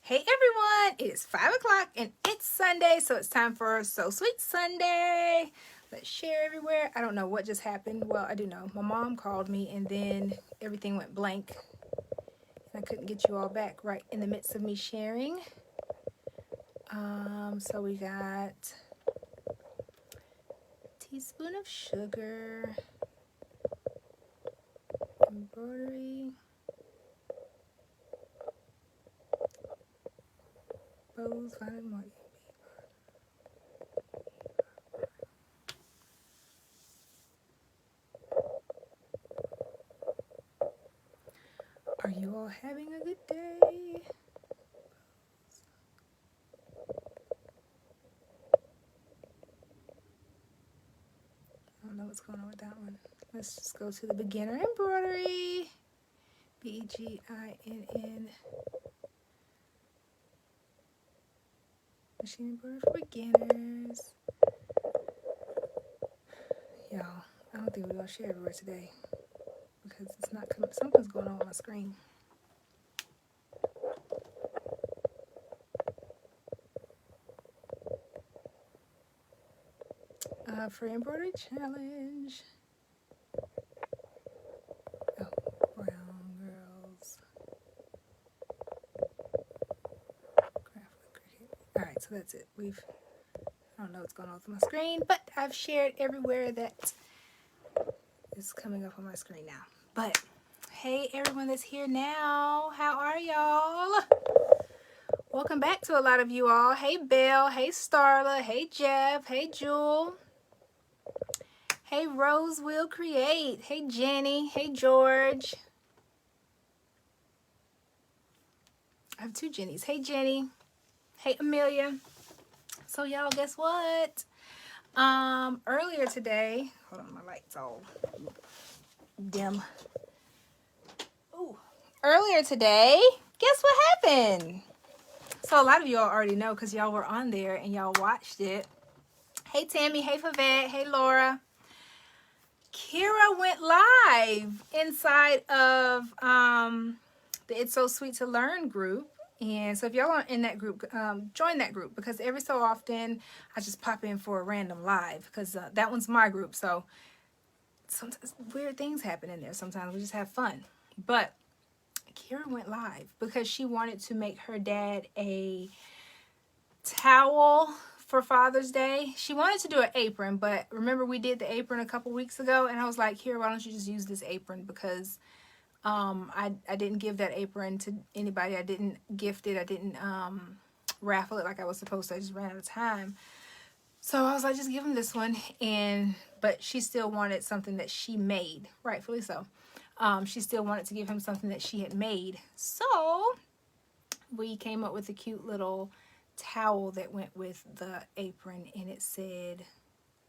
Hey everyone, it is 5 o'clock and it's Sunday, so it's time for So Sweet Sunday. Let's share everywhere. I don't know what just happened. Well, I do know. My mom called me and then everything went blank. And I couldn't get you all back right in the midst of me sharing. So we got a teaspoon of sugar, embroidery, bows, fine more. Are you all having a good day? I don't know what's going on with that one. Let's just go to the beginner embroidery. BGINN. Machine embroidery for beginners. Y'all, I don't think we're going to share everywhere today because it's not coming. Something's going on my screen. For embroidery challenge. Oh, brown girls. All right, so that's it. I don't know what's going on with my screen, but I've shared everywhere that is coming up on my screen now. But hey, everyone that's here now, how are y'all? Welcome back to a lot of you all. Hey, Belle. Hey, Starla. Hey, Jeff. Hey, Jewel. Hey, Rose Will Create. Hey, Jenny. Hey, George. I have two Jennies. Hey, Jenny. Hey, Amelia. So, y'all, guess what? Earlier today, hold on, my light's all dim. Ooh. Earlier today, guess what happened? So, a lot of y'all already know because y'all were on there and y'all watched it. Hey, Tammy. Hey, Favette. Hey, Laura. Kira went live inside of the It's So Sweet to Learn group. And so if y'all aren't in that group, join that group because every so often I just pop in for a random live because that one's my group. So sometimes weird things happen in there. Sometimes we just have fun. But Kira went live because she wanted to make her dad a towel for Father's Day. She wanted to do an apron, but remember we did the apron a couple weeks ago and I was like, here, why don't you just use this apron? Because I didn't give that apron to anybody. I didn't gift it. I didn't raffle it like I was supposed to. I just ran out of time. So I was like, just give him this one. But she still wanted something that she made, rightfully so. She still wanted to give him something that she had made. So we came up with a cute little towel that went with the apron, and it said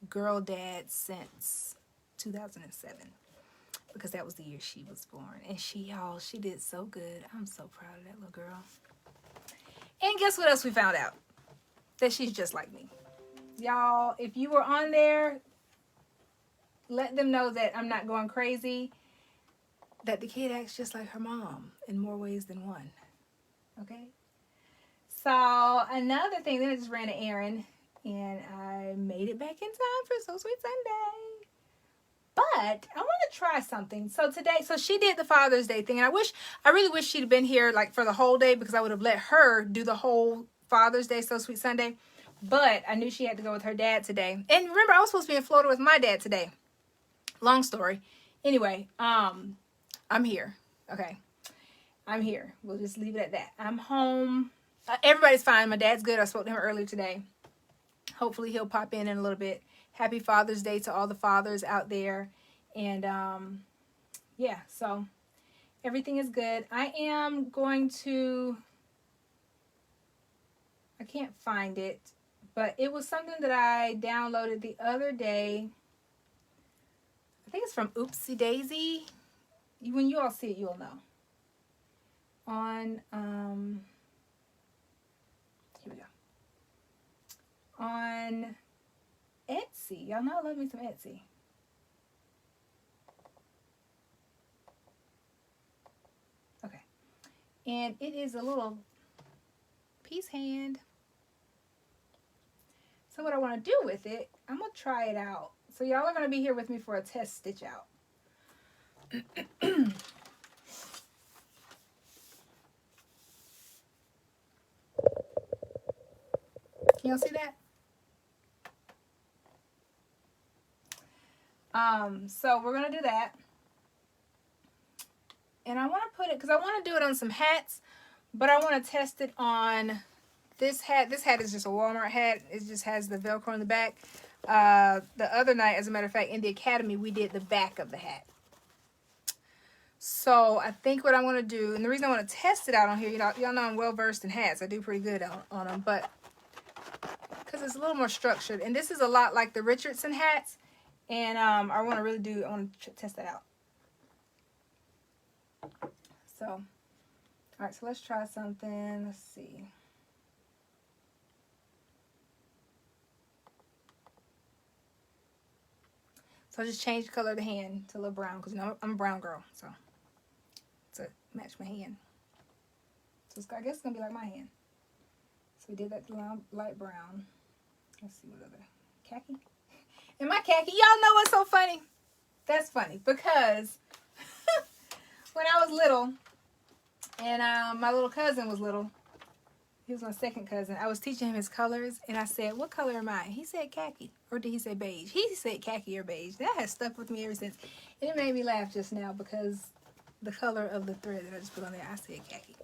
Girl Dad since 2007 because that was the year she was born. And she did so good. I'm so proud of that little girl. And guess what else we found out? That she's just like me. Y'all, if you were on there, let them know that I'm not going crazy, that the kid acts just like her mom in more ways than one. Okay? So another thing, then I just ran an errand and I made it back in time for So Sweet Sunday. But I want to try something. So she did the Father's Day thing, and I really wish she'd been here like for the whole day because I would have let her do the whole Father's Day So Sweet Sunday. But I knew she had to go with her dad today. And remember, I was supposed to be in Florida with my dad today. Long story. Anyway, I'm here. Okay. I'm here. We'll just leave it at that. I'm home. Everybody's fine. My dad's good. I spoke to him earlier today. Hopefully he'll pop in a little bit. Happy Father's Day to all the fathers out there. And yeah, so everything is good. I am going to, I can't find it, but it was something that I downloaded the other day. I think it's from Oopsie Daisy. When you all see it, you'll know. On, here we go. On Etsy. Y'all know I love me some Etsy. Okay. And it is a little piece hand. So what I want to do with it, I'm going to try it out. So y'all are going to be here with me for a test stitch out. Can y'all see that? So we're going to do that. And I want to put it, because I want to do it on some hats, but I want to test it on this hat. This hat is just a Walmart hat. It just has the Velcro in the back. The other night, as a matter of fact, in the academy, we did the back of the hat. So I think what I'm going to do, and the reason I want to test it out on here, y'all know I'm well versed in hats. I do pretty good on them, but because it's a little more structured. And this is a lot like the Richardson hats. And I want to test that out. So, all right, so let's try something. Let's see. So I just changed the color of the hand to a little brown because I'm a brown girl, so to match my hand. So I guess it's gonna be like my hand. So we did that light brown. Let's see what other khaki. And my khaki, y'all know what's so funny? That's funny because when I was little and my little cousin was little, he was my second cousin, I was teaching him his colors and I said, what color am I? He said khaki. Or did he say beige? He said khaki or beige. That has stuck with me ever since. And it made me laugh just now because the color of the thread that I just put on there, I said khaki.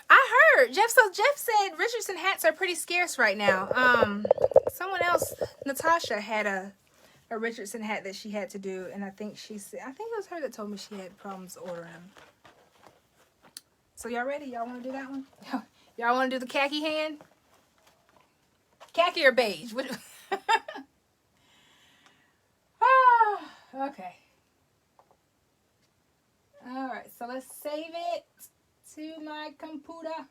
I heard Jeff said Richardson hats are pretty scarce right now. Someone else, Natasha, had a Richardson hat that she had to do, and I think it was her that told me she had problems ordering them. So y'all ready? Y'all want to do that one? Y'all want to do the khaki hand? Khaki or beige? Oh, okay. All right, so let's save it to my computer.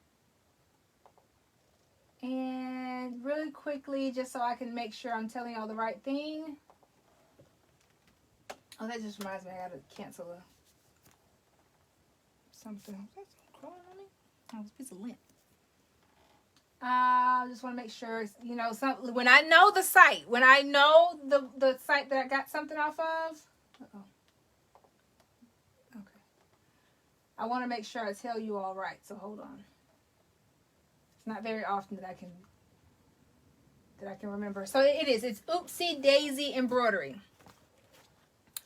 And really quickly, just so I can make sure I'm telling y'all the right thing. Oh, that just reminds me, I gotta cancel something. That's crawling on me. Oh, it's a piece of lint. I just want to make sure, when I know the site, when I know the site that I got something off of. Uh-oh. Okay. I want to make sure I tell you all right, so hold on. It's not very often that I can remember. So it's Oopsie Daisy Embroidery.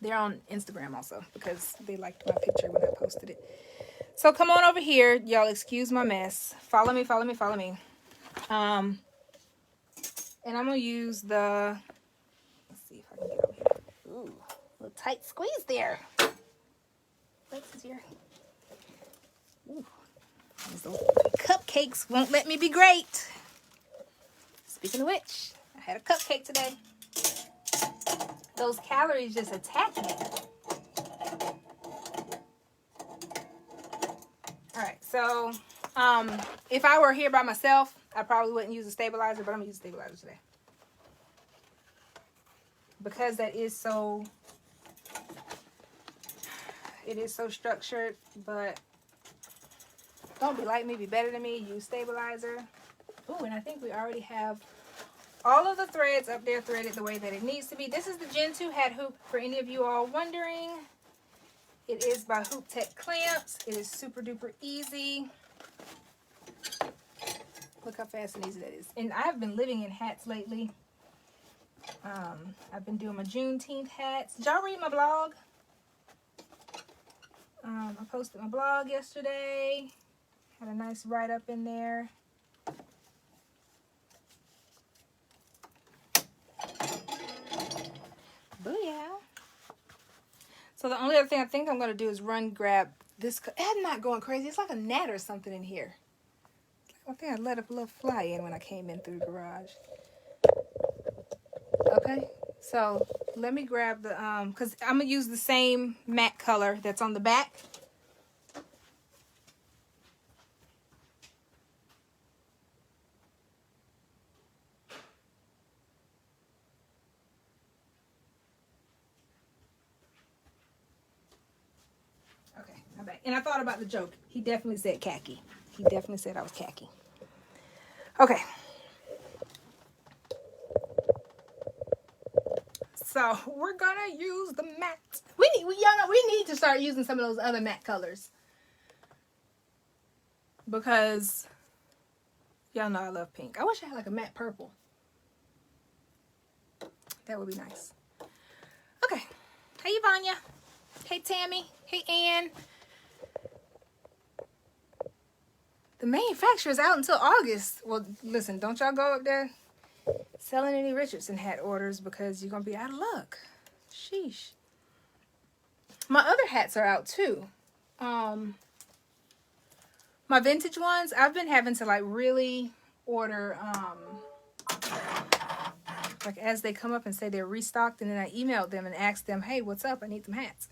They're on Instagram also because they liked my picture when I posted it. So come on over here. Y'all excuse my mess. Follow me. And I'm going to use let's see if I can get over here. Ooh, a little tight squeeze there. What's here? Ooh, those cupcakes won't let me be great. Speaking of which, I had a cupcake today. Those calories just attack me. All right, so if I were here by myself, I probably wouldn't use a stabilizer, but I'm gonna use a stabilizer today. Because it is so structured, but don't be like me, be better than me, use stabilizer. Ooh, and I think we already have all of the threads up there threaded the way that it needs to be. This is the Gen 2 hat hoop for any of you all wondering. It is by Hoop Tech Clamps. It is super duper easy. Look how fast and easy that is. And I've been living in hats lately. I've been doing my Juneteenth hats. Did y'all read my blog? I posted my blog yesterday. Had a nice write-up in there. Booyah. So the only other thing I think I'm going to do is grab this. I'm not going crazy. It's like a gnat or something in here. I think I let a little fly in when I came in through the garage. Okay, so let me grab the, because I'm going to use the same matte color that's on the back. Okay, I'm back. And I thought about the joke. He definitely said khaki. He definitely said I was khaki. Okay. So we're gonna use the matte. Y'all know we need to start using some of those other matte colors, because y'all know I love pink. I wish I had like a matte purple. That would be nice. Okay. Hey, Yvonnya. Hey, Tammy. Hey, Ann. The manufacturer's out until August. Well, listen, don't y'all go up there selling any Richardson hat orders, because you're going to be out of luck. Sheesh. My other hats are out too. My vintage ones, I've been having to like really order, like as they come up and say they're restocked, and then I emailed them and asked them, hey, what's up? I need some hats.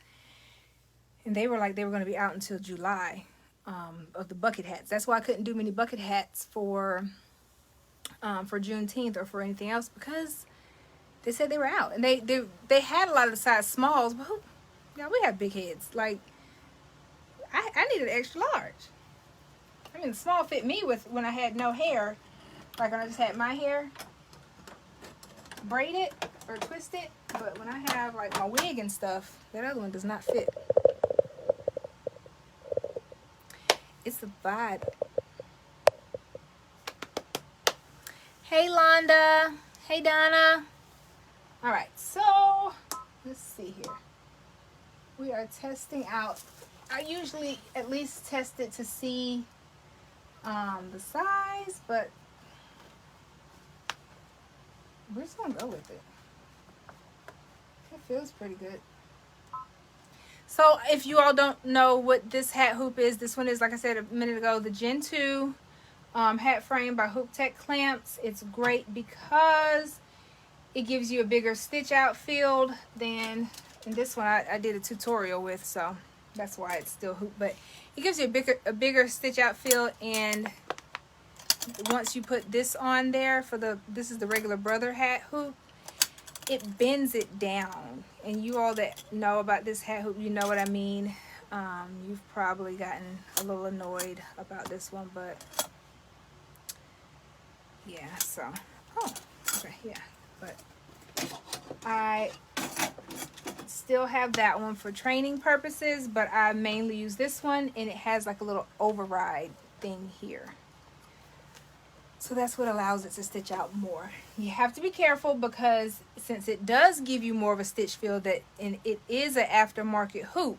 And they were like, they were going to be out until July, of the bucket hats. That's why I couldn't do many bucket hats for Juneteenth or for anything else, because they said they were out. And they had a lot of the size smalls, but yeah, we have big heads. Like, I needed an extra large. I mean, the small fit me with when I had no hair, like when I just had my hair braided or twisted. But when I have like my wig and stuff, that other one does not fit. It's the vibe. Hey, Londa. Hey, Donna. All right, so let's see here. We are testing out. I usually at least test it to see the size, but we're just gonna go with it. It feels pretty good. So if you all don't know what this hat hoop is, this one is, like I said a minute ago, the Gen 2 hat frame by Hoop Tech Clamps. It's great because it gives you a bigger stitch out field than, and this one I did a tutorial with, so that's why it's still hoop, but it gives you a bigger stitch out field. And once you put this on there this is the regular brother hat hoop, it bends it down. And you all that know about this hat hoop, you know what I mean. You've probably gotten a little annoyed about this one, but yeah, so, oh, okay, yeah, but I still have that one for training purposes, but I mainly use this one, and it has like a little override thing here. So that's what allows it to stitch out more. You have to be careful, because since it does give you more of a stitch field, and it is an aftermarket hoop,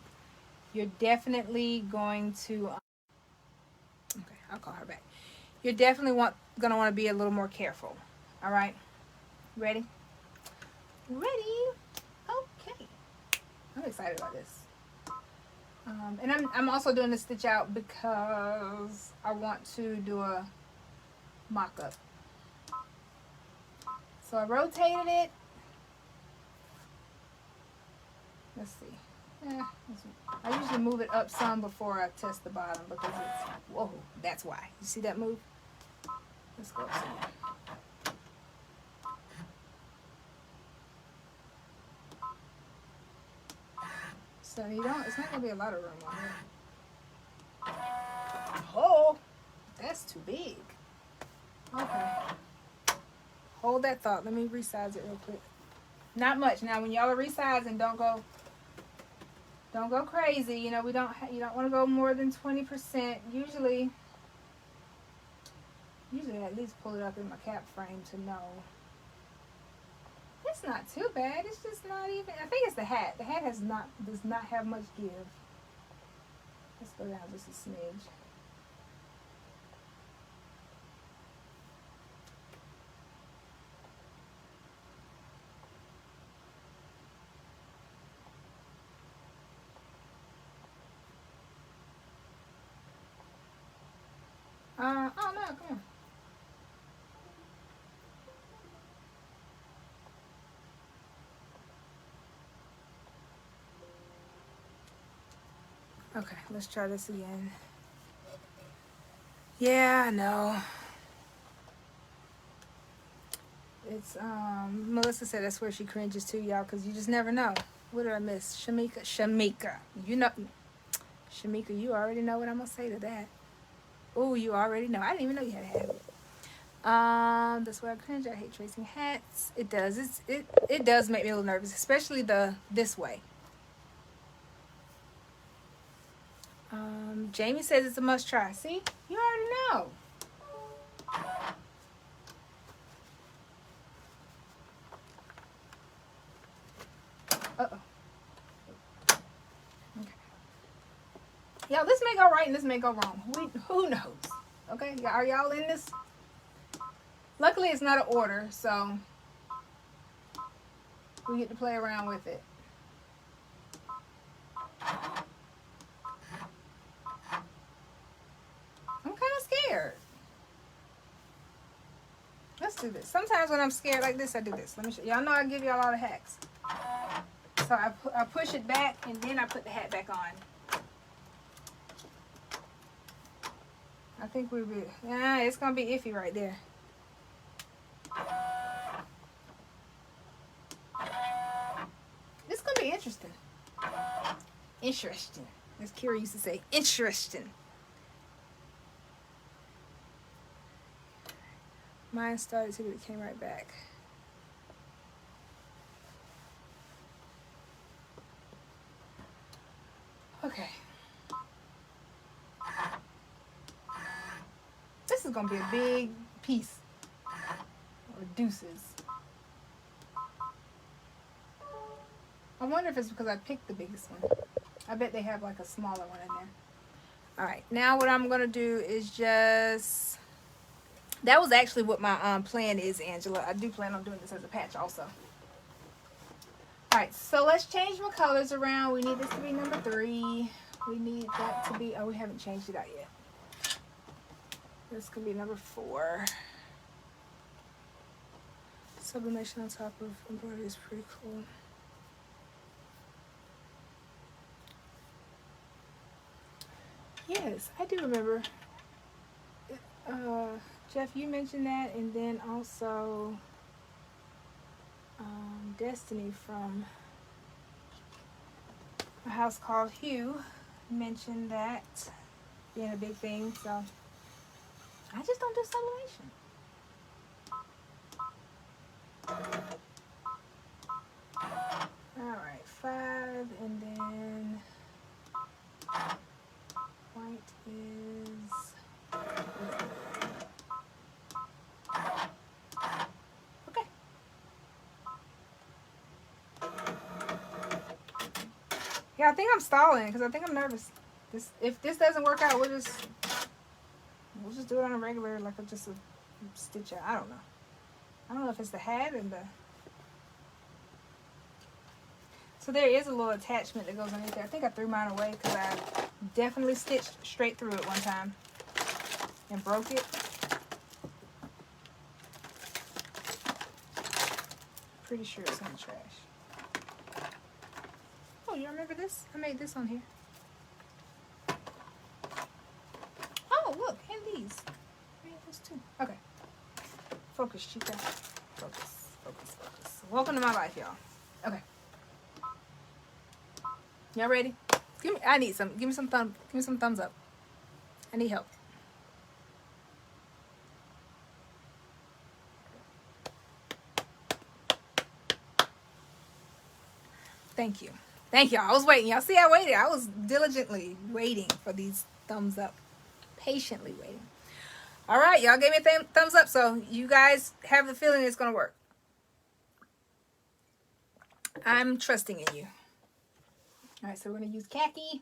you're definitely going to, okay, I'll call her back. You're definitely going to want to be a little more careful. All right, ready? Ready? Okay. I'm excited about this. And I'm also doing the stitch out because I want to do a mock-up. So I rotated it. Let's see. I usually move it up some before I test the bottom, because it's, whoa, that's why. You see that move? Let's go up some. So it's not gonna be a lot of room on here. Oh, that's too big. Okay. Hold that thought. Let me resize it real quick. Not much. Now, when y'all are resizing, don't go crazy. You know, you don't want to go more than 20%. Usually I at least pull it up in my cap frame to know. It's not too bad. It's just not even. I think it's the hat. The hat does not have much give. Let's go down just a smidge. Oh no, come on. Okay, let's try this again. Yeah, I know. It's, Melissa said that's where she cringes too, y'all, because you just never know. What did I miss? Shamika. You know, Shamika, you already know what I'm going to say to that. Oh, you already know. I didn't even know you had a hat hoop. That's why I cringe. I hate tracing hats. It does. It does make me a little nervous, especially this way. Jamie says it's a must try. See, you already know. Uh-oh. Okay. Y'all, this may go right and this may go wrong. Who knows? Okay, are y'all in this? Luckily, it's not an order, so we get to play around with it. I'm kind of scared. Let's do this. Sometimes when I'm scared like this, I do this. Let me show y'all. Know I give y'all all the hacks. So I push it back and then I put the hat back on. I think we'll be. Yeah, it's gonna be iffy right there. It's gonna be interesting. Interesting. As Kira used to say, interesting. Mine started to, but it came right back. Okay. This is gonna be a big piece. Or deuces. I wonder if it's because I picked the biggest one. I bet they have like a smaller one in there. Alright, now what I'm gonna do is just... That was actually what my plan is, Angela. I do plan on doing this as a patch also. Alright, so let's change my colors around. We need this to be number 3. We need that to be... Oh, we haven't changed it out yet. This could be number 4. Sublimation on top of embroidery is pretty cool. Yes, I do remember. Jeff, you mentioned that, and then also Destiny from A House Called Hugh mentioned that being a big thing, so I just don't do sublimation. Alright, 5, and then white is... Okay. Yeah, I think I'm stalling because I think I'm nervous. If this doesn't work out, we'll just do it on a regular, like just a stitch out. I don't know. I don't know if it's the hat and the... So there is a little attachment that goes underneath there. I think I threw mine away because I definitely stitched straight through it one time and broke it. Pretty sure it's in the trash. Oh, you remember this? I made this on here. Oh, look, and these. I made those too. Okay. Focus, Chica. Focus, focus, focus. Welcome to my life, y'all. Okay. Y'all ready? I need some. Give me some thumbs up. I need help. Thank you. Thank y'all. I was waiting. Y'all see I waited. I was diligently waiting for these thumbs up. Patiently waiting. All right, y'all gave me a thumbs up, so you guys have the feeling it's going to work. I'm trusting in you. All right, so we're going to use khaki.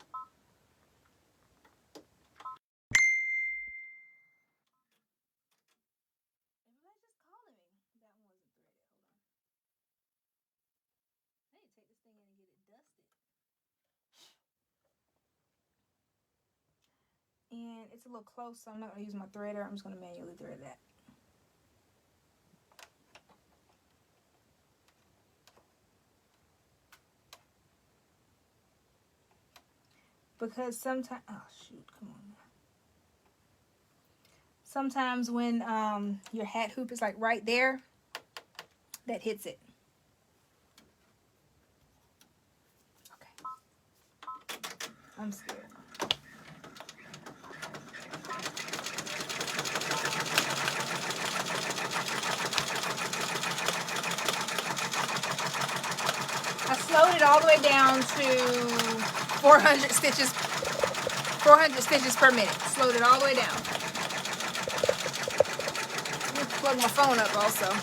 And it's a little close, so I'm not going to use my threader. I'm just going to manually thread that. Because sometimes, oh shoot, come on now. Sometimes when your hat hoop is like right there, that hits it. Okay. I'm scared. it all the way down to 400 stitches per minute. Slowed it all the way down. Let me plug my phone up also.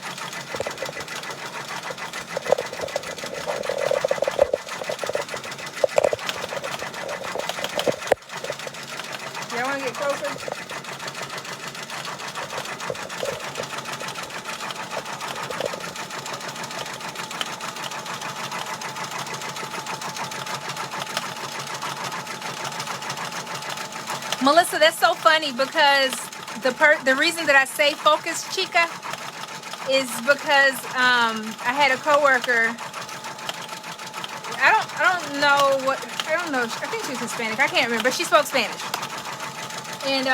Y'all want to get closer? Melissa, that's so funny because the reason that I say focus chica is because I had a coworker. I don't know. I think she was Hispanic. I can't remember, but she spoke Spanish. And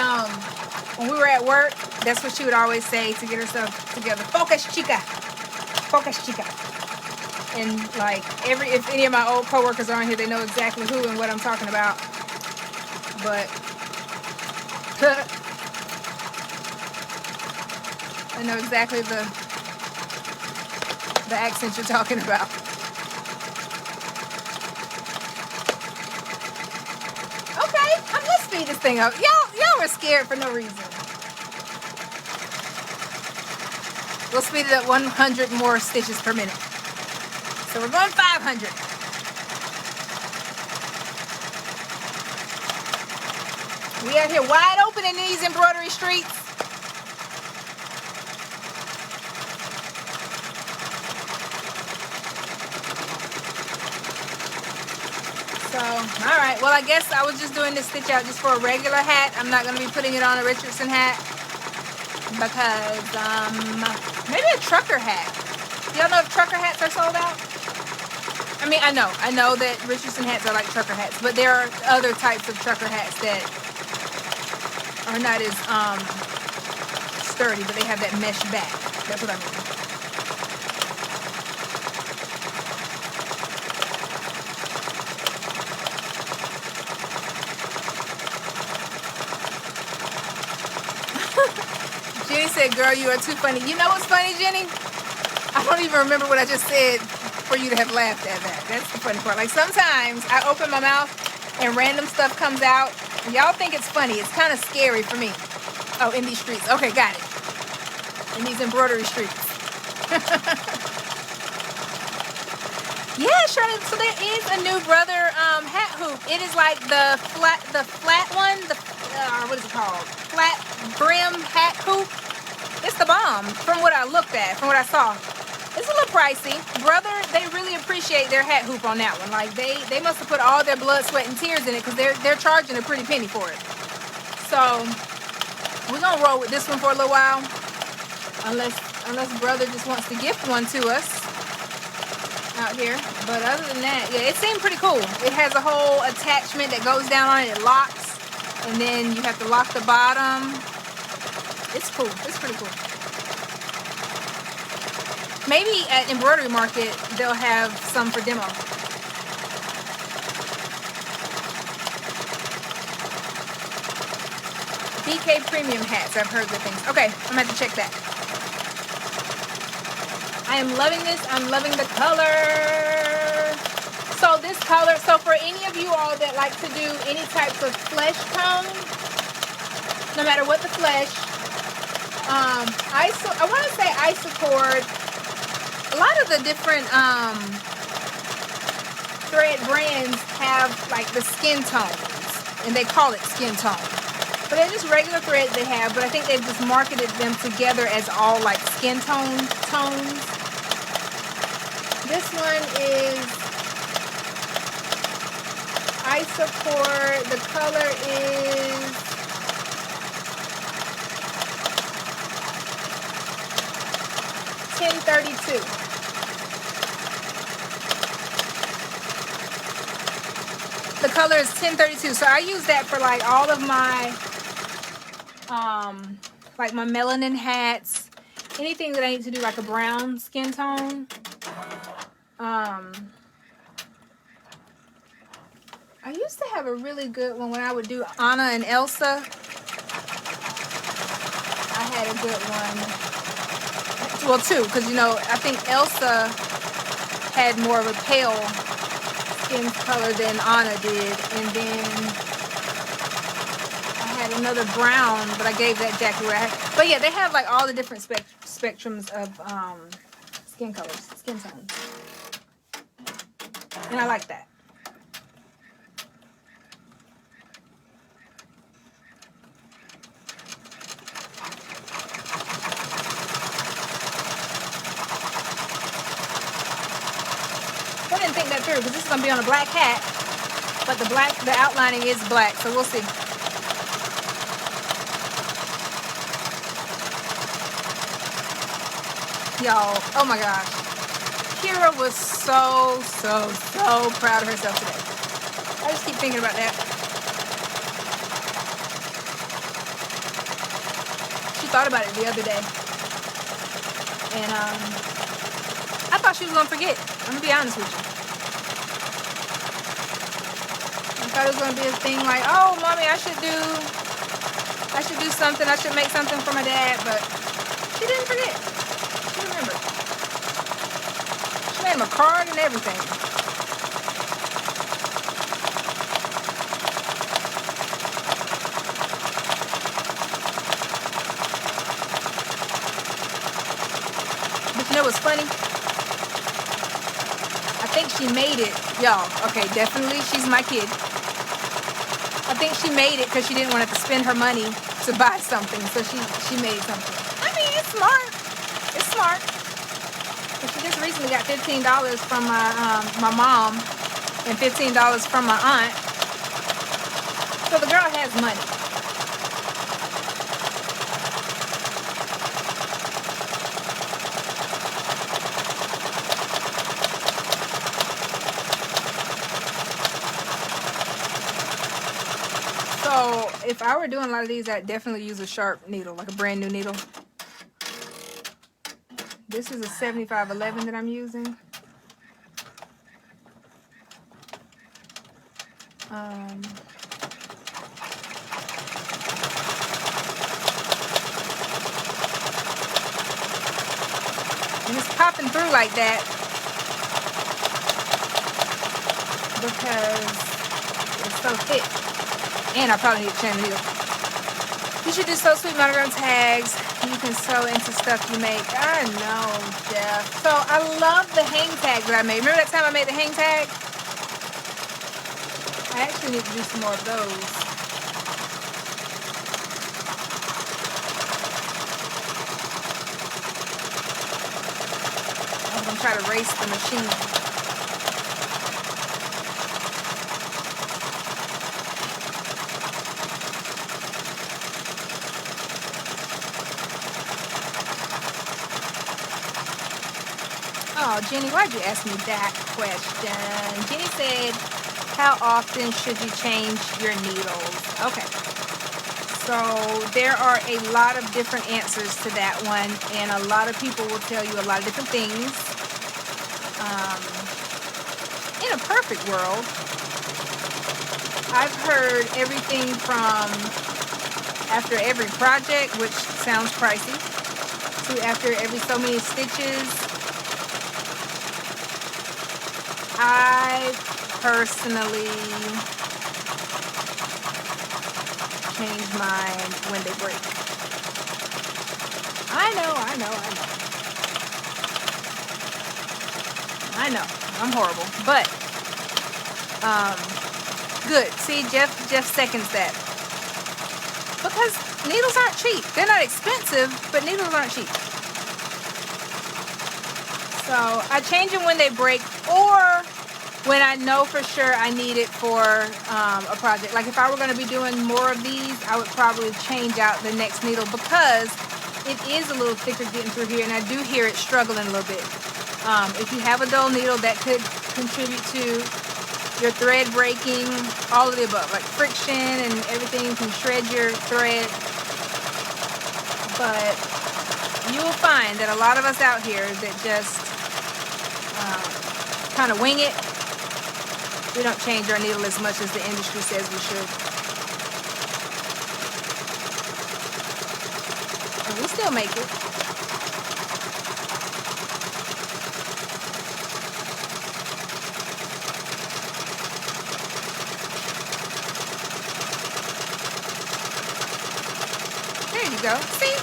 when we were at work, that's what she would always say to get herself together. Focus chica. Focus chica. And like if any of my old coworkers are on here, they know exactly who and what I'm talking about. But I know exactly the accent you're talking about. Okay, let's speed this thing up. Y'all were scared for no reason. We'll speed it up 100 more stitches per minute. So we're going 500. We out here wide open in these embroidery streets. So, all right. Well, I guess I was just doing this stitch out just for a regular hat. I'm not going to be putting it on a Richardson hat because maybe a trucker hat. Y'all know if trucker hats are sold out? I mean, I know that Richardson hats are like trucker hats, but there are other types of trucker hats that are not as sturdy, but they have that mesh back. That's what I mean. Jenny said, girl, you are too funny. You know what's funny, Jenny? I don't even remember what I just said for you to have laughed at that. That's the funny part. Like sometimes I open my mouth and random stuff comes out. Y'all think it's funny. It's kind of scary for me. Oh, in these streets. Okay, got it. In these embroidery streets. Yeah, Shirley. So there is a new brother hat hoop. It is like the flat one. What is it called? Flat brim hat hoop. It's the bomb from what I looked at, from what I saw. It's a little pricey. Brother, they really appreciate their hat hoop on that one. Like they must have put all their blood, sweat, and tears in it because they're charging a pretty penny for it. So we're gonna roll with this one for a little while. Unless brother just wants to gift one to us out here. But other than that, yeah, it seemed pretty cool. It has a whole attachment that goes down on it. It locks. And then you have to lock the bottom. It's cool. It's pretty cool. Maybe at Embroidery Market, they'll have some for demo. BK Premium hats. I've heard good things. Okay, I'm going to have to check that. I am loving this. I'm loving the color. So this color, so for any of you all that like to do any types of flesh tone, no matter what the flesh, I want to say Isocord. A lot of the different thread brands have like the skin tones, and they call it skin tone. But they're just regular threads they have, but I think they've just marketed them together as all like skin tones. This one is Isocord. The color is $10.32. The color is $10.32. So I use that for like all of my like my melanin hats, anything that I need to do like a brown skin tone. I used to have a really good one when I would do Anna and Elsa. I had a good one. Well, two, because you know, I think Elsa had more of a pale skin color than Anna did, and then I had another brown, but I gave that jacket away. But yeah, they have like all the different spectrums of skin colors, skin tones, and I like that. I didn't think that through because this is gonna be on a black hat, but the outlining is black, so we'll see. Y'all, oh my gosh, Kira was so proud of herself today. I just keep thinking about that. She thought about it the other day, and I thought she was gonna forget. I'm gonna be honest with you. I thought it was gonna be a thing like, oh, mommy, I should do something. I should make something for my dad, but she didn't forget. She remembered. She made him a card and everything. But you know what's funny? I think she made it, y'all. Okay, definitely, she's my kid. I think she made it because she didn't want to have to spend her money to buy something, so she made something. I mean, it's smart. It's smart. But she just recently got $15 from my mom and $15 from my aunt. So the girl has money. So if I were doing a lot of these, I'd definitely use a sharp needle, like a brand new needle. This is a 7511 that I'm using. And it's popping through like that because it's so thick. And I probably need to change the needle. You should do So Sweet Monogram tags. You can sew into stuff you make. I know, Jeff. So I love the hang tag that I made. Remember that time I made the hang tag? I actually need to do some more of those. I'm going to try to race the machine. Oh, Jenny, why'd you ask me that question? Jenny said, how often should you change your needles? Okay. So there are a lot of different answers to that one, and a lot of people will tell you a lot of different things. In a perfect world, I've heard everything from after every project, which sounds pricey, to after every so many stitches. I personally change mine when they break. I know. I'm horrible, but good. See, Jeff seconds that. Because needles aren't cheap. They're not expensive, but needles aren't cheap. So I change them when they break, or when I know for sure I need it for a project. Like if I were going to be doing more of these, I would probably change out the next needle because it is a little thicker getting through here, and I do hear it struggling a little bit. If you have a dull needle, that could contribute to your thread breaking, all of the above, like friction and everything can shred your thread. But you will find that a lot of us out here that just kind of wing it, we don't change our needle as much as the industry says we should. And we still make it. you go. See?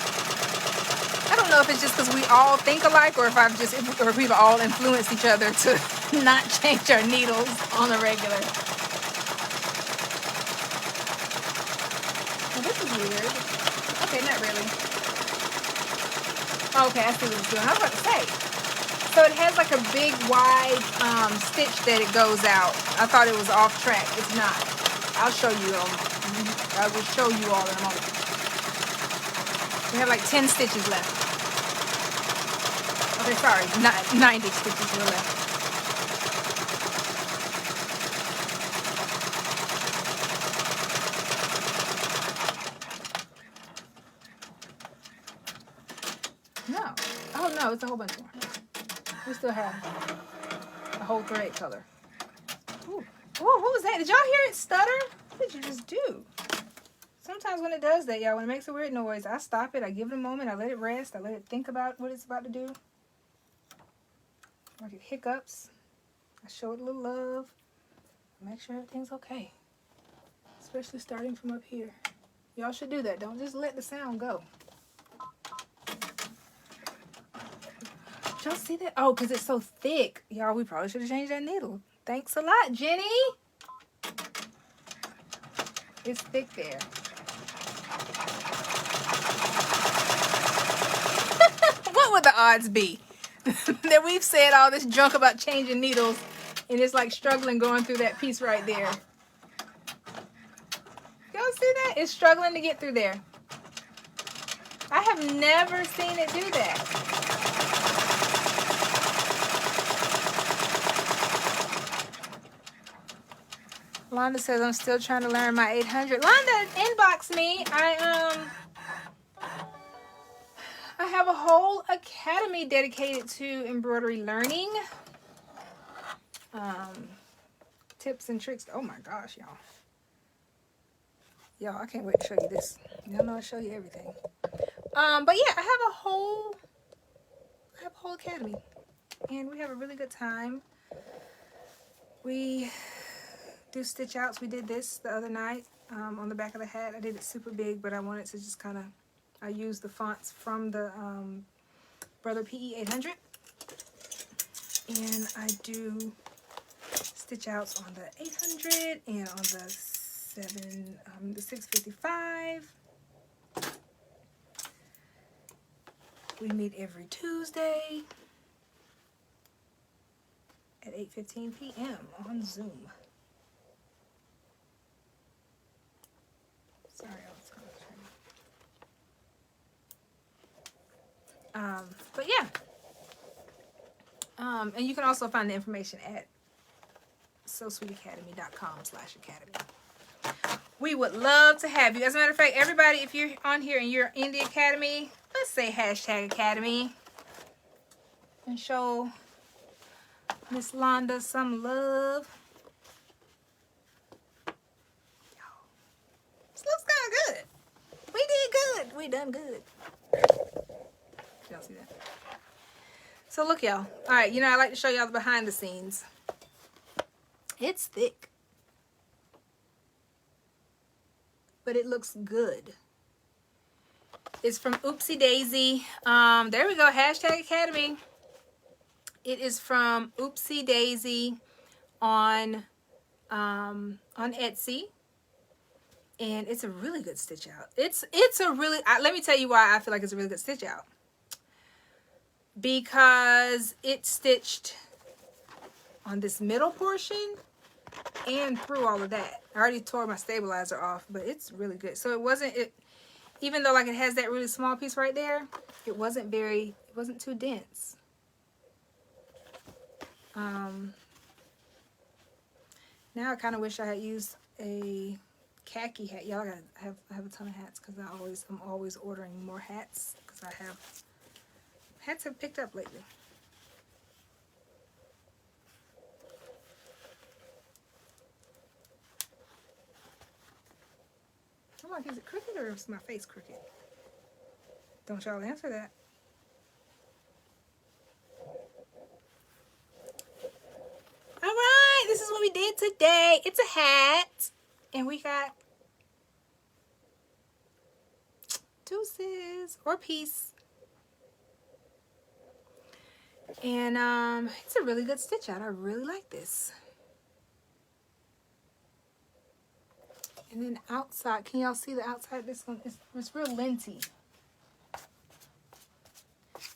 I don't know if it's just because we all think alike or if we've all influenced each other to not change our needles on the regular. Well, this is weird. Okay, not really. Okay, I see what it's doing. I was about to say. So it has like a big wide stitch that it goes out. I thought it was off track. It's not. I'll show you. I will show you all in a moment. We have like 10 stitches left. Okay, sorry, 90 stitches were left. No. Oh no, it's a whole bunch more. We still have a whole thread color. Ooh. Whoa, what was that? Did y'all hear it stutter? What did you just do? Sometimes when it does that, y'all, when it makes a weird noise, I stop it, I give it a moment, I let it rest, I let it think about what it's about to do. Like it hiccups, I show it a little love, make sure everything's okay. Especially starting from up here. Y'all should do that. Don't just let the sound go. Y'all see that? Oh, because it's so thick. Y'all, we probably should have changed that needle. Thanks a lot, Jenny. It's thick there. What would the odds be that we've said all this junk about changing needles and it's like struggling going through that piece right there? Y'all see that? It's struggling to get through there. I have never seen it do that. Londa says I'm still trying to learn my 800. Londa, inbox me. I have a whole academy dedicated to embroidery learning. Tips and tricks. Oh my gosh, y'all. Y'all, I can't wait to show you this. Y'all know I show you everything. But yeah, I have a whole academy. And we have a really good time. We do stitch outs. We did this the other night on the back of the hat. I did it super big, but I wanted to just kind of, I used the fonts from the Brother PE 800. And I do stitch outs on the 800 and on the 655. We meet every Tuesday at 8:15 p.m. on Zoom. Sorry, I was concentrating. But yeah. And you can also find the information at sosweetacademy.com/academy. We would love to have you. As a matter of fact, everybody, if you're on here and you're in the academy, let's say #academy and show Miss Londa some love. This looks kind of good. We did good. We done good. Y'all see that? So look, y'all. All right, you know, I like to show y'all the behind the scenes. It's thick, but it looks good. It's from Oopsie Daisy. There we go. #academy. It is from Oopsie Daisy on Etsy, and it's a really good stitch out. It's a really. Let me tell you why I feel like it's a really good stitch out. Because it's stitched on this middle portion and through all of that. I already tore my stabilizer off, but it's really good. So it wasn't, even though like it has that really small piece right there, it wasn't too dense. Now I kind of wish I had used a khaki hat. Y'all, I have a ton of hats because I'm always ordering more hats because hats have picked up lately. I'm like, is it crooked or is my face crooked? Don't y'all answer that. All right, this is what we did today. It's a hat, and we got 2 Deuces. Or peace. And it's a really good stitch out. I really like this. And then outside, can y'all see the outside? This one it's real linty.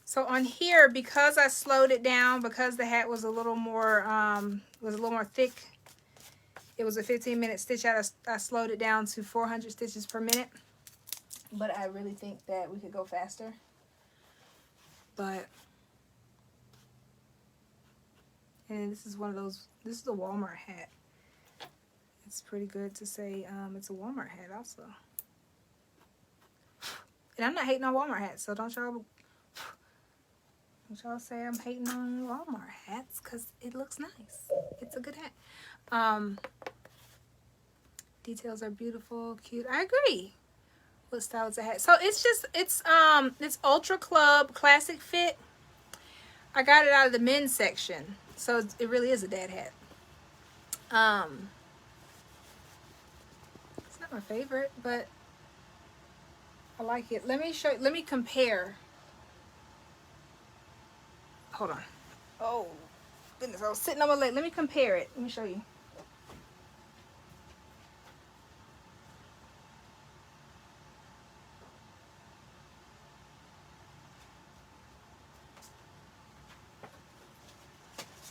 So on here, because I slowed it down, because the hat was a little more thick, it was a 15-minute stitch out. I slowed it down to 400 stitches per minute. But I really think that we could go faster. But, and this is one of those, this is a Walmart hat. It's pretty good to say it's a Walmart hat also. And I'm not hating on Walmart hats, so don't y'all say I'm hating on Walmart hats, because it looks nice. It's a good hat. Details are beautiful, cute. I agree. What style is a hat? So it's Ultra Club Classic Fit. I got it out of the men's section, so it really is a dad hat. It's not my favorite, but I like it. Let me compare. Hold on. Oh, goodness. I was sitting on my leg. Let me compare it. Let me show you.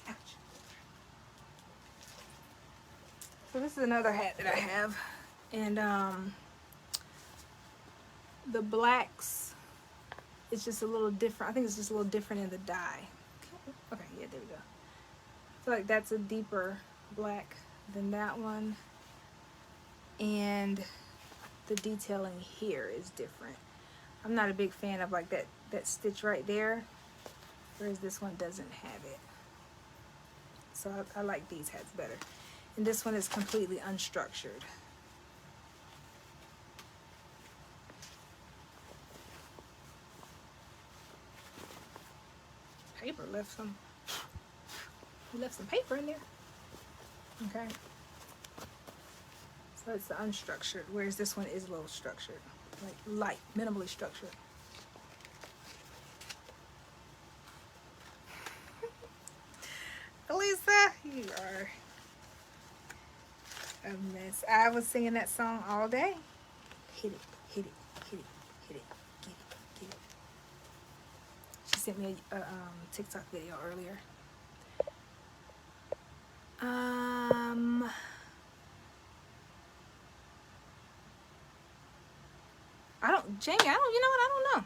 Ouch. So this is another hat that I have. And the blacks, it's just a little different. I think it's just a little different in the dye. Okay, yeah, there we go. I feel like that's a deeper black than that one. And the detailing here is different. I'm not a big fan of like that stitch right there, whereas this one doesn't have it. So I like these hats better. And this one is completely unstructured. Paper left some. We left some paper in there. Okay. So it's the unstructured, whereas this one is a little structured, like light, minimally structured. Elisa, you are a mess. I was singing that song all day. Hit it, hit it, hit it, hit it, get it, get it. She sent me a TikTok video earlier. Jamie, you know what? I don't know.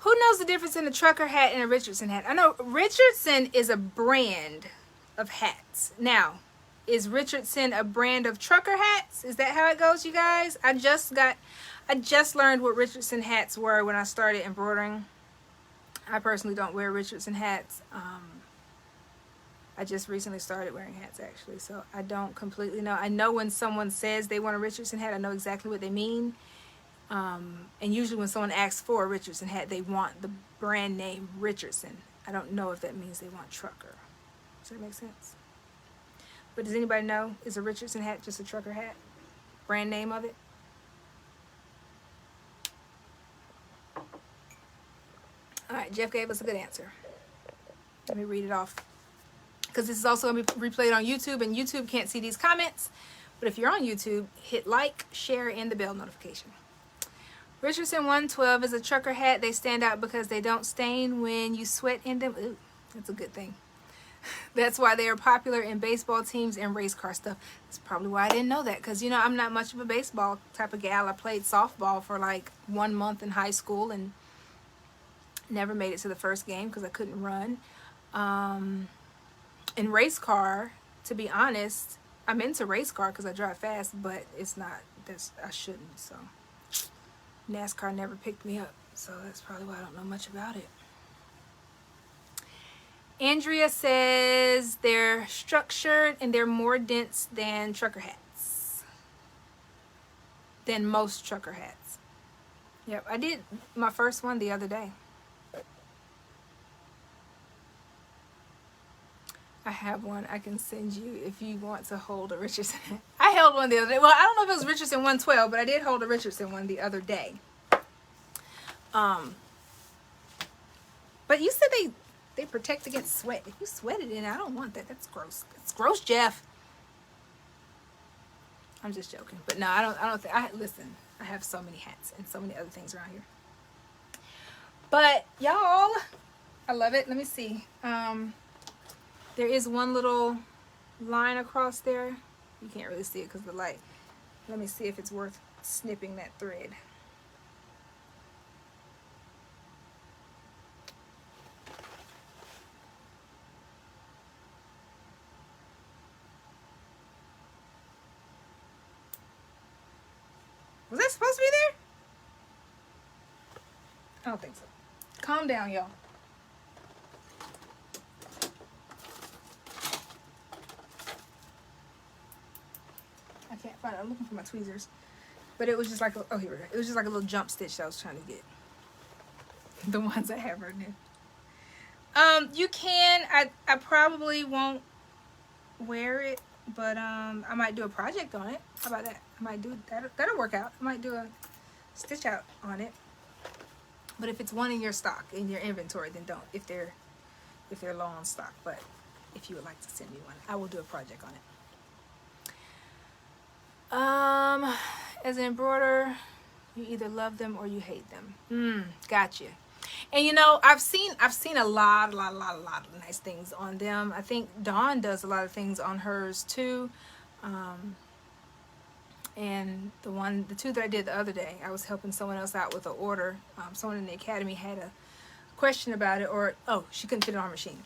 Who knows the difference in a trucker hat and a Richardson hat? I know Richardson is a brand of hats. Now, is Richardson a brand of trucker hats? Is that how it goes, you guys? I just learned what Richardson hats were when I started embroidering. I personally don't wear Richardson hats. I just recently started wearing hats, actually, so I don't completely know. I know when someone says they want a Richardson hat, I know exactly what they mean. And usually when someone asks for a Richardson hat, they want the brand name Richardson. I don't know if that means they want trucker. Does that make sense? But does anybody know? Is a Richardson hat just a trucker hat? Brand name of it? Alright, Jeff gave us a good answer. Let me read it off. Because this is also going to be replayed on YouTube, and YouTube can't see these comments. But if you're on YouTube, hit like, share, and the bell notification. Richardson 112 is a trucker hat. They stand out because they don't stain when you sweat in them. Ooh, that's a good thing. That's why they are popular in baseball teams and race car stuff. That's probably why I didn't know that. Because, you know, I'm not much of a baseball type of gal. I played softball for like 1 month in high school and never made it to the first game because I couldn't run. In race car, to be honest, I'm into race car because I drive fast, but it's not, I shouldn't, so. NASCAR never picked me up, so that's probably why I don't know much about it. Andrea says they're structured and they're more dense than trucker hats. Than most trucker hats. Yep, I did my first one the other day. I have one I can send you if you want to hold a Richardson. I held one the other day. Well, I don't know if it was Richardson 112, but I did hold a Richardson one the other day. But you said they protect against sweat. If you sweated in it, I don't want that. That's gross. It's gross, Jeff. I'm just joking. But no, I don't think listen, I have so many hats and so many other things around here. But y'all, I love it. Let me see. There is one little line across there. You can't really see it because of the light. Let me see if it's worth snipping that thread. Was that supposed to be there? I don't think so. Calm down, y'all. I can't find it. I'm looking for my tweezers. But it was just like, oh, here we go. It was just like a little jump stitch that I was trying to get. The ones I have right now. You can, I probably won't wear it, but I might do a project on it. How about that? I might do that'll work out. I might do a stitch out on it. But if it's one in your stock, in your inventory, then don't. If they're low on stock. But if you would like to send me one, I will do a project on it. As an embroiderer, you either love them or you hate them. Gotcha. And you know, I've seen a lot of nice things on them. I think Dawn does a lot of things on hers too. And the two that I did the other day, I was helping someone else out with an order. Someone in the academy had a question about it, or she couldn't fit it on her machine.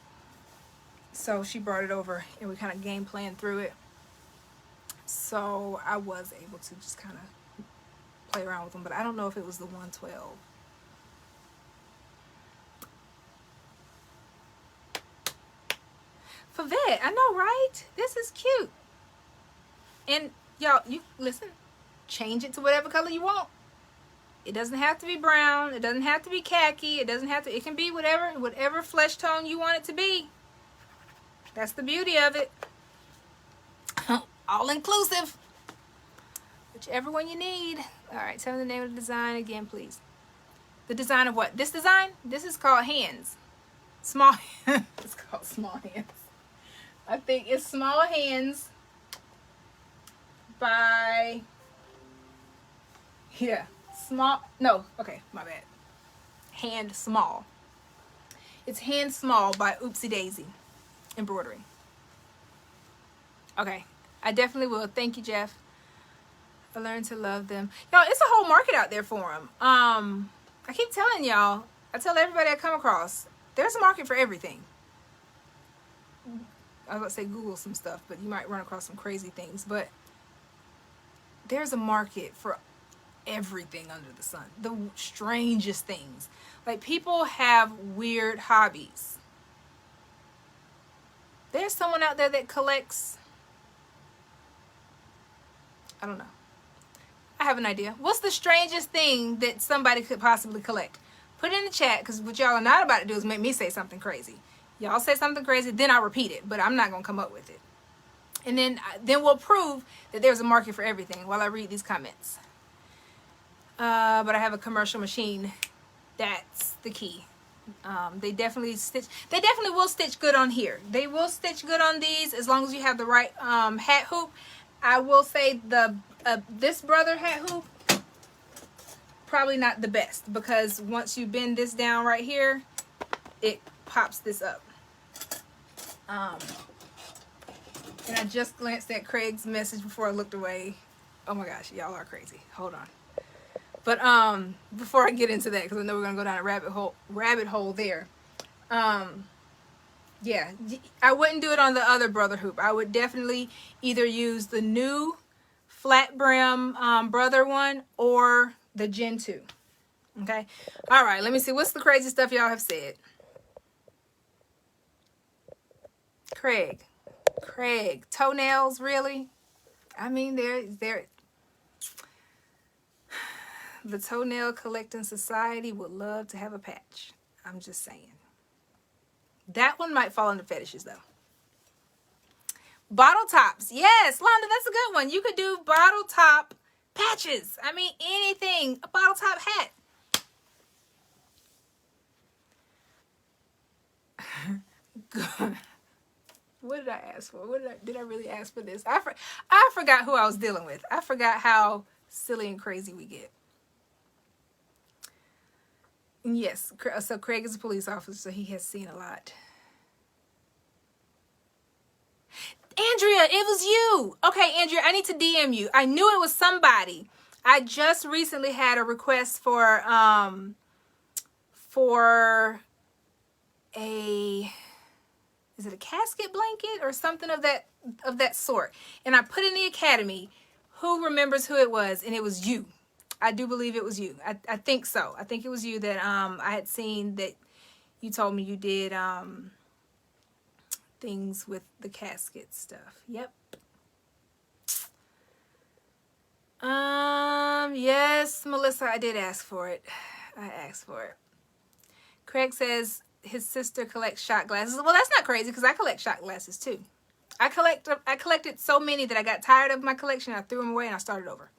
So she brought it over and we kind of game planned through it. So I was able to just kind of play around with them, but I don't know if it was the 112. Favette, I know, right? This is cute. And y'all, you listen, change it to whatever color you want. It doesn't have to be brown. It doesn't have to be khaki. It doesn't have to, it can be whatever flesh tone you want it to be. That's the beauty of it. All inclusive. Whichever one you need. All right, tell me the name of the design again, please. The design of what? This design? This is called Hands. Small. It's called Small Hands. I think it's Small Hands by, my bad. Hand Small. It's Hand Small by Oopsie Daisy Embroidery. Okay, I definitely will. Thank you, Jeff. I learned to love them. Y'all, it's a whole market out there for them. I keep telling y'all, I tell everybody I come across, there's a market for everything. I was about to say Google some stuff, but you might run across some crazy things. But there's a market for everything under the sun. The strangest things. Like, people have weird hobbies. There's someone out there that collects, I don't know. I have an idea. What's the strangest thing that somebody could possibly collect? Put it in the chat, because what y'all are not about to do is make me say something crazy. Y'all say something crazy, then I'll repeat it, but I'm not going to come up with it. And then we'll prove that there's a market for everything while I read these comments. But I have a commercial machine. That's the key. They definitely will stitch good on here. They will stitch good on these as long as you have the right hat hoop. I will say this brother hat hoop, probably not the best, because once you bend this down right here, it pops this up. And I just glanced at Craig's message before I looked away. Oh my gosh, y'all are crazy. Hold on. But before I get into that, because I know we're gonna go down a rabbit hole there. Yeah, I wouldn't do it on the other brother hoop. I would definitely either use the new flat brim brother one or the Gen 2. Okay. All right. Let me see. What's the crazy stuff y'all have said? Craig, toenails, really? I mean, they're the Toenail Collecting Society would love to have a patch. I'm just saying. That one might fall into fetishes, though. Bottle tops. Yes, Londa, that's a good one. You could do bottle top patches. I mean, anything. A bottle top hat. What did I ask for? Did I really ask for this? I forgot who I was dealing with. I forgot how silly and crazy we get. Yes, so Craig is a police officer, so he has seen a lot. Andrea, it was you. Okay, Andrea, I need to DM you. I knew it was somebody. I just recently had a request for a, is it a casket blanket or something of that sort? And I put in the academy. Who remembers who it was? And it was you. I do believe it was you. I think so. I think it was you that I had seen that you told me you did things with the casket stuff. Yep. Yes, Melissa, I did ask for it. I asked for it. Craig says his sister collects shot glasses. Well, that's not crazy because I collect shot glasses too. I collected so many that I got tired of my collection. I threw them away and I started over.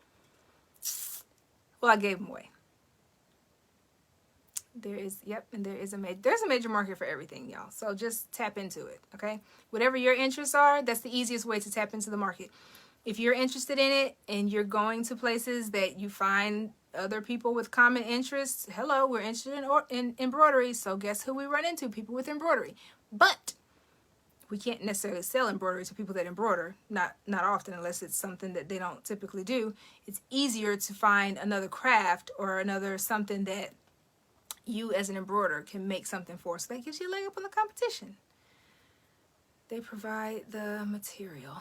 Well, I gave them away. There's a major market for everything, y'all. So just tap into it, okay? Whatever your interests are, that's the easiest way to tap into the market. If you're interested in it and you're going to places that you find other people with common interests, hello, we're interested in embroidery, so guess who we run into? People with embroidery. But we can't necessarily sell embroidery to people that embroider, not often, unless it's something that they don't typically do. It's easier to find another craft or another something that you as an embroiderer can make something for. So that gives you a leg up on the competition. They provide the material.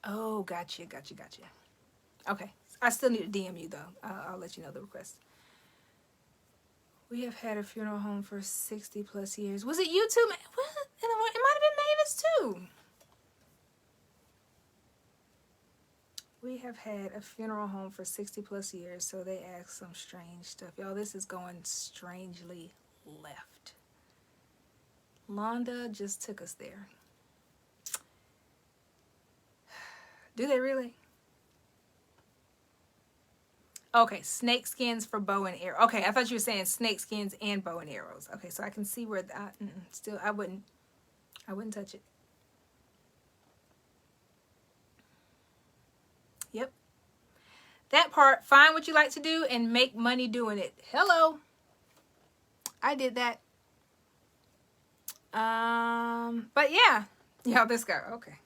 Oh, gotcha. Okay, I still need to DM you though. I'll let you know the request. We have had a funeral home for 60 plus years. Was it you too? What? It might have been Mavis too. We have had a funeral home for 60 plus years, so they asked some strange stuff. Y'all, this is going strangely left. Londa just took us there. Do they really? Okay, snake skins for bow and arrow. Okay, I thought you were saying snake skins and bow and arrows. Okay, so I can see where I wouldn't touch it. Yep. That part, find what you like to do and make money doing it. Hello. I did that. But yeah. Y'all, this guy, okay.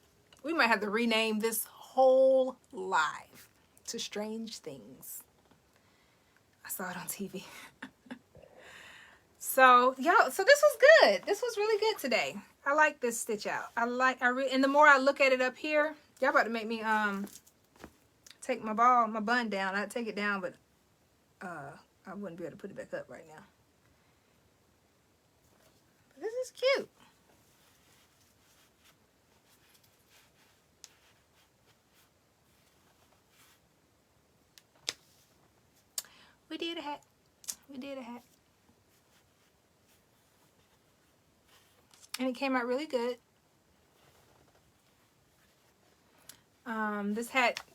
We might have to rename this whole live to Strange Things. I saw it on TV. So, y'all, so this was good. This was really good today. I like this stitch out. And the more I look at it up here, y'all about to make me take my bun down. I'd take it down, but I wouldn't be able to put it back up right now. But this is cute. We did a hat. And it came out really good.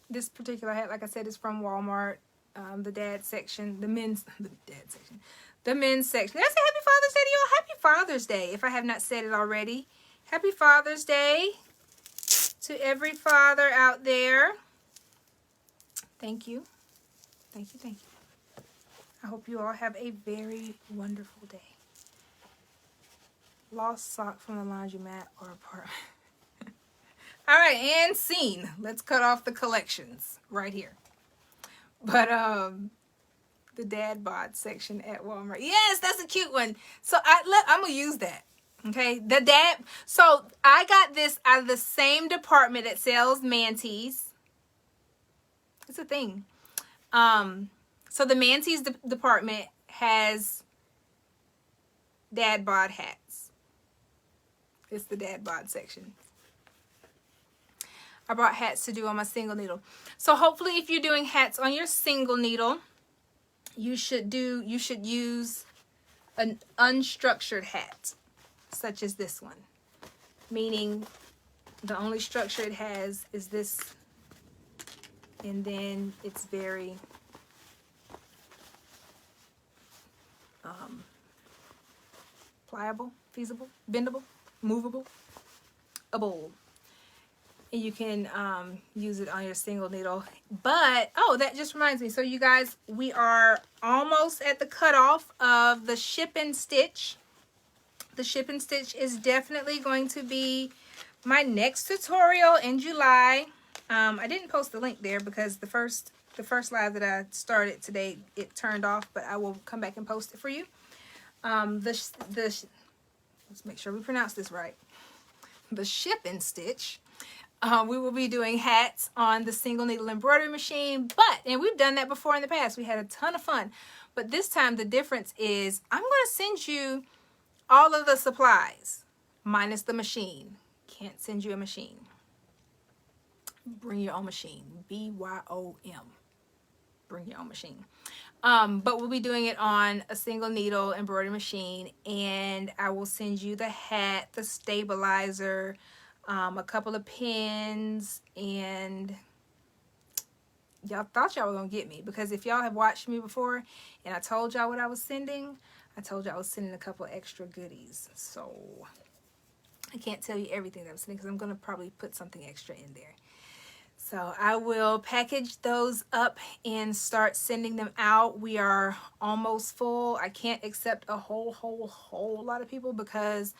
This particular hat, like I said, is from Walmart. The men's section. Did I say Happy Father's Day to y'all? Happy Father's Day, if I have not said it already. Happy Father's Day to every father out there. Thank you. Thank you. I hope you all have a very wonderful day. Lost sock from the laundromat or apartment. All right, and scene. Let's cut off the collections right here. But the dad bod section at Walmart. Yes, that's a cute one. So I'm gonna use that. Okay, the dad. So I got this out of the same department that sells mantees. It's a thing. So the mantees department has dad bod hats. It's the dad bod section. I brought hats to do on my single needle. So hopefully if you're doing hats on your single needle, you should use an unstructured hat, such as this one. Meaning the only structure it has is this, and then it's very pliable, feasible, bendable. movable, able. And you can use it on your single needle. But, oh, that just reminds me. So you guys, we are almost at the cutoff of the ship and stitch. The ship and stitch is definitely going to be my next tutorial in July. I didn't post the link there because the first live that I started today, it turned off, but I will come back and post it for you. Let's make sure we pronounce this right. The ship and stitch. We will be doing hats on the single needle embroidery machine, and we've done that before in the past. We had a ton of fun, but this time the difference is I'm going to send you all of the supplies minus the machine. Can't send you a machine. Bring your own machine. BYOM. Bring your own machine. But we'll be doing it on a single needle embroidery machine, and I will send you the hat, the stabilizer, a couple of pins, and y'all thought y'all were gonna get me, because if y'all have watched me before and I told y'all what I was sending, I told y'all I was sending a couple of extra goodies. So I can't tell you everything that I'm sending because I'm gonna probably put something extra in there. So I will package those up and start sending them out. We are almost full. I can't accept a whole lot of people because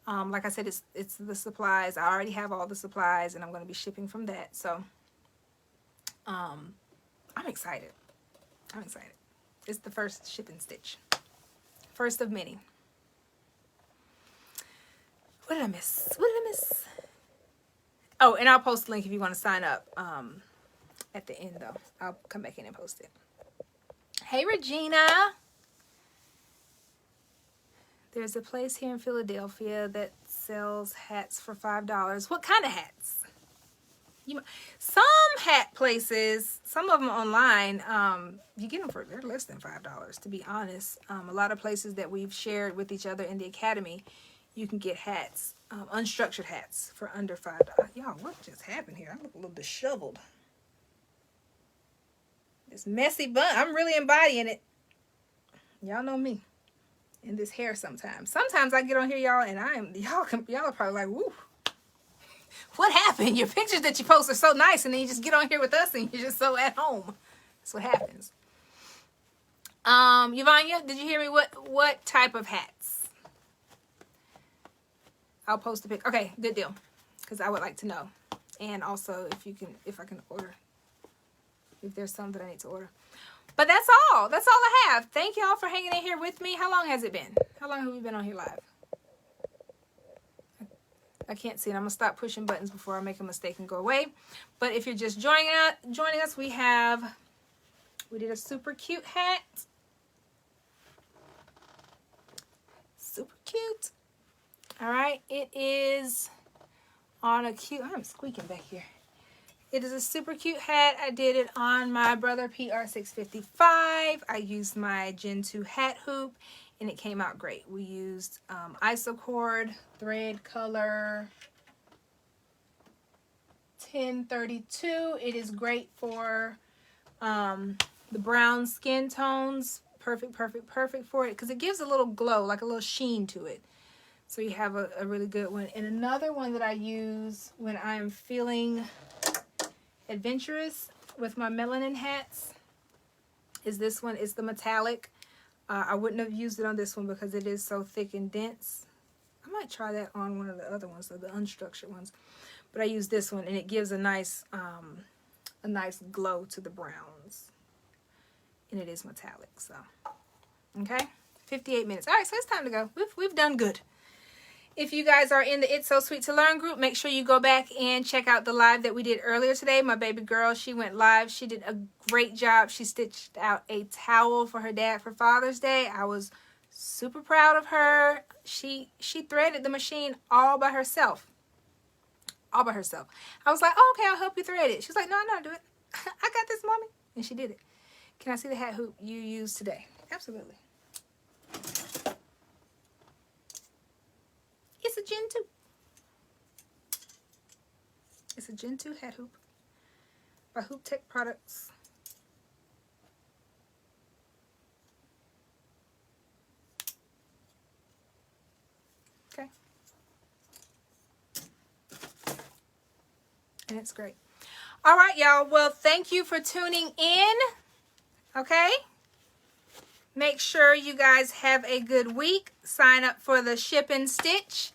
like I said, it's the supplies. I already have all the supplies and I'm going to be shipping from that. So I'm excited. I'm excited. It's the first ship and stitch. First of many. What did I miss? What did I miss? Oh, and I'll post the link if you want to sign up at the end, though. I'll come back in and post it. Hey, Regina. There's a place here in Philadelphia that sells hats for $5. What kind of hats? Some hat places, some of them online, you get them for, they're less than $5, to be honest. A lot of places that we've shared with each other in the academy, you can get hats, unstructured hats for under $5. Y'all, what just happened here? I look a little disheveled. This messy bun, I'm really embodying it. Y'all know me. In this hair sometimes. Sometimes I get on here, y'all, and y'all are probably like, woo. What happened? Your pictures that you post are so nice, and then you just get on here with us and you're just so at home. That's what happens. Yvonne, did you hear me? What type of hats? I'll post a pic. Okay, good deal. Because I would like to know. And also if I can order. If there's some that I need to order. But that's all. That's all I have. Thank y'all for hanging in here with me. How long has it been? How long have we been on here live? I can't see it. I'm going to stop pushing buttons before I make a mistake and go away. But if you're just joining us, we did a super cute hat. Super cute. All right. It is on a cute, I'm squeaking back here. It is a super cute hat. I did it on my brother PR655. I used my Gen 2 hat hoop and it came out great. We used isocord thread color 1032. It is great for the brown skin tones. Perfect for it because it gives a little glow, like a little sheen to it. So you have a really good one. And another one that I use when I'm feeling adventurous with my melanin hats is this one. It's the metallic. I wouldn't have used it on this one because it is so thick and dense. I might try that on one of the other ones, the unstructured ones. But I use this one and it gives a nice glow to the browns. And it is metallic, so okay. 58 minutes. All right, so it's time to go. We've done good. If you guys are in the It's So Sweet to Learn group, make sure you go back and check out the live that we did earlier today. My baby girl, she went live. She did a great job. She stitched out a towel for her dad for Father's Day. I was super proud of her. She threaded the machine all by herself. All by herself. I was like, oh, okay, I'll help you thread it. She's like, no, do it. I got this, mommy. And she did it. Can I see the hat hoop you used today? Absolutely. It's a Gen 2. It's a Gen 2 hat hoop by Hoop Tech Products. Okay. And it's great. All right, y'all. Well, thank you for tuning in. Okay. Make sure you guys have a good week. Sign up for the Ship and Stitch.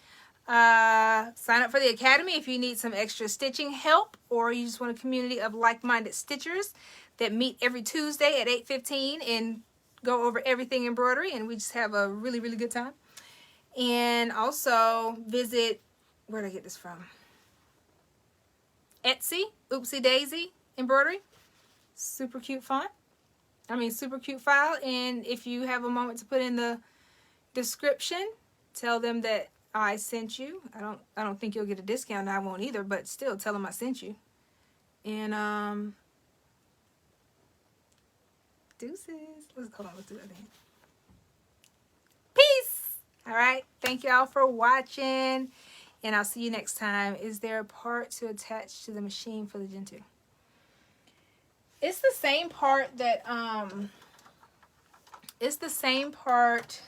Sign up for the Academy if you need some extra stitching help, or you just want a community of like-minded stitchers that meet every Tuesday at 8:15 and go over everything embroidery, and we just have a really, really good time. And also visit, where did I get this from? Etsy, Oopsie Daisy Embroidery. Super cute font. Super cute file. And if you have a moment to put in the description, tell them that I sent you. I don't think you'll get a discount. I won't either, but still tell them I sent you. And deuces. Hold on, let's do that again. Peace. All right. Thank y'all for watching, and I'll see you next time. Is there a part to attach to the machine for the Gentoo? It's the same part that it's the same part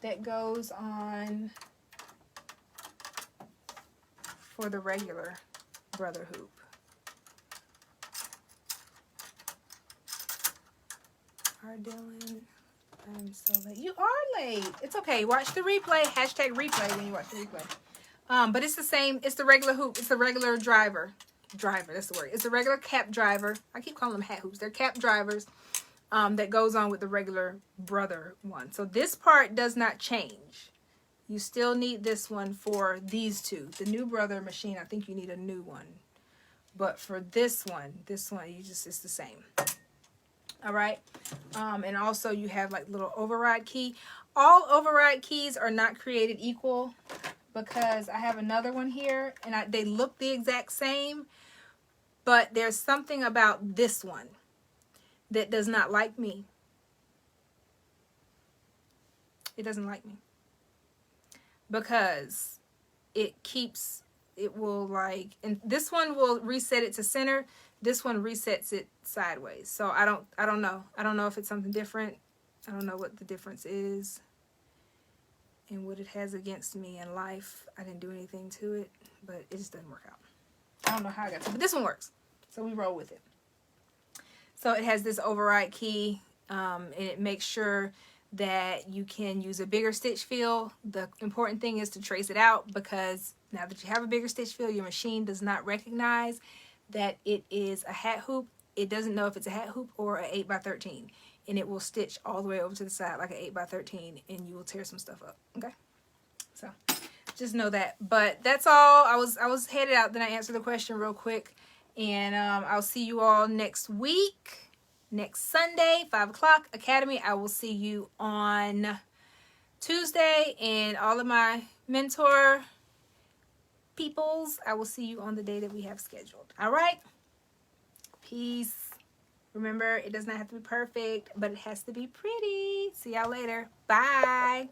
that goes on for the regular brother hoop. Are Dylan? I'm so late. You are late. It's okay. Watch the replay. Hashtag replay when you watch the replay. But it's the same. It's the regular hoop. It's the regular driver. That's the word. It's the regular cap driver. I keep calling them hat hoops. They're cap drivers that goes on with the regular brother one. So this part does not change. You still need this one for these two. The new brother machine, I think you need a new one. But for this one, it's the same. All right. And also you have like little override key. All override keys are not created equal, because I have another one here and they look the exact same, but there's something about this one that does not like me. It doesn't like me because it will like, and this one will reset it to center. This one resets it sideways. So I don't know. I don't know if it's something different. I don't know what the difference is and what it has against me in life. I didn't do anything to it, but it just doesn't work out. I don't know how I got to, but this one works. So we roll with it. So it has this override key, and it makes sure that you can use a bigger stitch fill. The important thing is to trace it out, because now that you have a bigger stitch fill, your machine does not recognize that it is a hat hoop. It doesn't know if it's a hat hoop or an 8x13, and it will stitch all the way over to the side like an 8x13, and you will tear some stuff up. Okay, so just know that. But that's all. I was headed out, then I answered the question real quick, and I'll see you all next week, next Sunday, 5 o'clock Academy. I will see you on Tuesday, and all of my mentor peoples, I will see you on the day that we have scheduled. All right, peace. Remember, it does not have to be perfect, but it has to be pretty. See y'all later. Bye.